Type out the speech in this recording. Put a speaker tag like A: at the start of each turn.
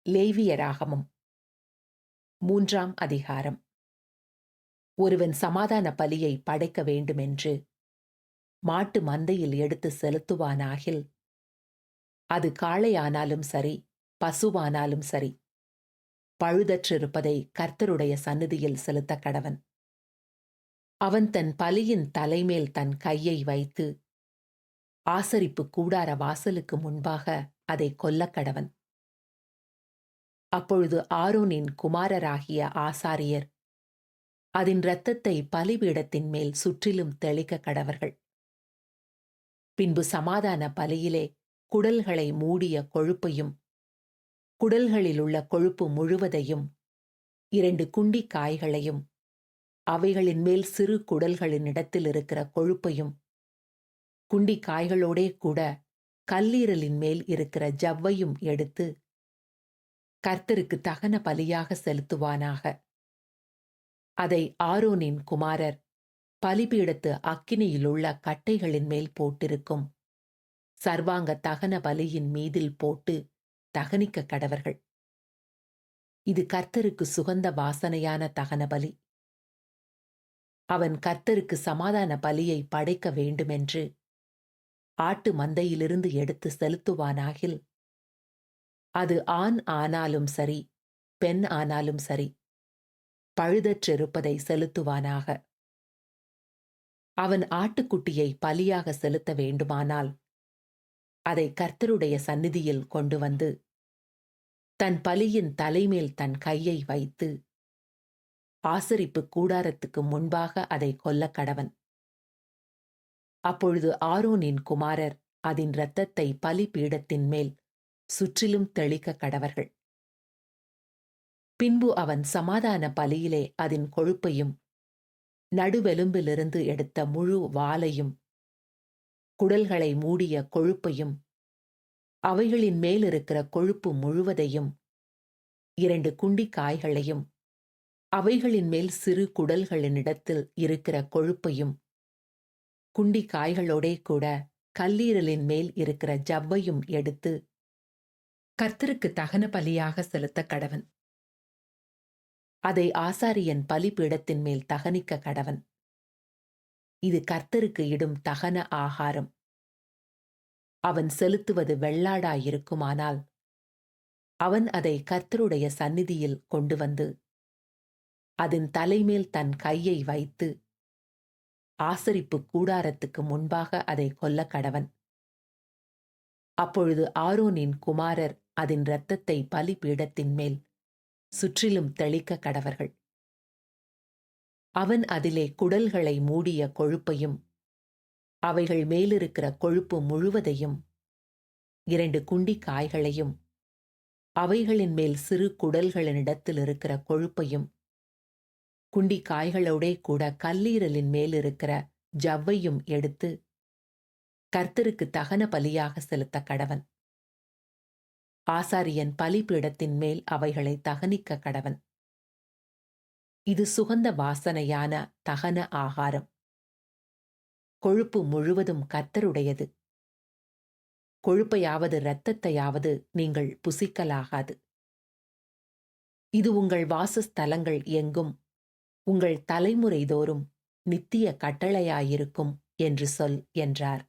A: லேவியராகமம் 3ஆம் அதிகாரம். ஒருவன் சமாதான பலியை படைக்க வேண்டுமென்று மாட்டு மந்தையில் எடுத்து செலுத்துவானாகில், அது காளையானாலும் சரி, பசுவானாலும் சரி, பழுதற்றிருப்பதை கர்த்தருடைய சந்நிதியில் செலுத்தக் கடவன். அவன் தன் பலியின் தலைமேல் தன் கையை வைத்து, ஆசரிப்பு கூடார வாசலுக்கு முன்பாக அதைக் கொல்லக் கடவன். அப்பொழுது ஆரோனின் குமாரராகிய ஆசாரியர் அதின் இரத்தத்தை பலிபீடத்தின் மேல் சுற்றிலும் தெளிக்க கடவர்கள். பின்பு சமாதான பலியிலே குடல்களை மூடிய கொழுப்பையும், குடல்களிலுள்ள கொழுப்பு முழுவதையும், 2 குண்டி காய்களையும், அவைகளின் மேல் சிறு குடல்களினிடத்தில் இருக்கிற கொழுப்பையும், குண்டி காய்களோடே கூட கல்லீரலின் மேல் இருக்கிற ஜவ்வையும் எடுத்து கர்த்தருக்கு தகன பலியாக செலுத்துவானாக. அதை ஆரோனின் குமாரர் பலிபீடத்து அக்கினியிலுள்ள கட்டைகளின் மேல் போட்டிருக்கும் சர்வாங்க தகன பலியின் மீதில் போட்டு தகனிக்க கடவர்கள். இது கர்த்தருக்கு சுகந்த வாசனையான தகன பலி. அவன் கர்த்தருக்கு சமாதான பலியை படைக்க வேண்டுமென்று ஆட்டு மந்தையிலிருந்து எடுத்து செலுத்துவானாகில், அது ஆண் ஆனாலும் சரி, பெண் ஆனாலும் சரி, பழுதற்றிருப்பதை செலுத்துவானாக. அவன் ஆட்டுக்குட்டியை பலியாக செலுத்த வேண்டுமானால், அதை கர்த்தருடைய சந்நிதியில் கொண்டு வந்து, தன் பலியின் தலைமேல் தன் கையை வைத்து, ஆசரிப்பு கூடாரத்துக்கு முன்பாக அதை கொல்லக் கடவன். அப்பொழுது ஆரோனின் குமாரர் அதின் இரத்தத்தை பலிபீடத்தின் மேல் சுற்றிலும் தெளிக்க கடவர்கள். பின்பு அவன் சமாதான பலியிலே அதின் கொழுப்பையும், நடுவெலும்பிலிருந்து எடுத்த முழு வாலையும், குடல்களை மூடிய கொழுப்பையும், அவைகளின் மேலிருக்கிற கொழுப்பு முழுவதையும், 2 குண்டி காய்களையும், அவைகளின் மேல் சிறு குடல்களினிடத்தில் இருக்கிற கொழுப்பையும், குண்டி காய்களோடே கூட கல்லீரலின் மேல் இருக்கிற ஜவ்வையும் எடுத்து கர்த்தருக்கு தகன பலியாக செலுத்தக் கடவன். அதை ஆசாரியன் பலிபீடத்தின் மேல் தகனிக்க கடவன். இது கர்த்தருக்கு இடும் தகன ஆகாரம். அவன் செலுத்துவது வெள்ளாடாயிருக்குமானால், அவன் அதை கர்த்தருடைய சந்நிதியில் கொண்டு வந்து, அதன் தலைமேல் தன் கையை வைத்து, ஆசரிப்பு கூடாரத்துக்கு முன்பாக அதை கொல்லக் கடவன். அப்பொழுது ஆரோனின் குமாரர் அதன் இரத்தத்தை பலிபீடத்தின் மேல் சுற்றிலும் தெளிக்க கடவர்கள். அவன் அதிலே குடல்களை மூடிய கொழுப்பையும், அவைகள் மேலிருக்கிற கொழுப்பு முழுவதையும், 2 குண்டி காய்களையும், அவைகளின் மேல் சிறு குடல்களினிடத்தில் இருக்கிற கொழுப்பையும், குண்டி காய்களோடே கூட கல்லீரலின் மேலிருக்கிற ஜவ்வையும் எடுத்து கர்த்தருக்கு தகன பலியாக செலுத்தக் கடவன். ஆசாரியன் பலிபீடத்தின் மேல் அவைகளை தகனிக்க கடவன். இது சுகந்த வாசனையான தகன ஆகாரம். கொழுப்பு முழுவதும் கர்த்தருடையது. கொழுப்பையாவது இரத்தத்தையாவது நீங்கள் புசிக்கலாகாது. இது உங்கள் வாசஸ்தலங்கள் எங்கும் உங்கள் தலைமுறை தோறும் நித்திய கட்டளையாயிருக்கும் என்று சொல் என்றார்.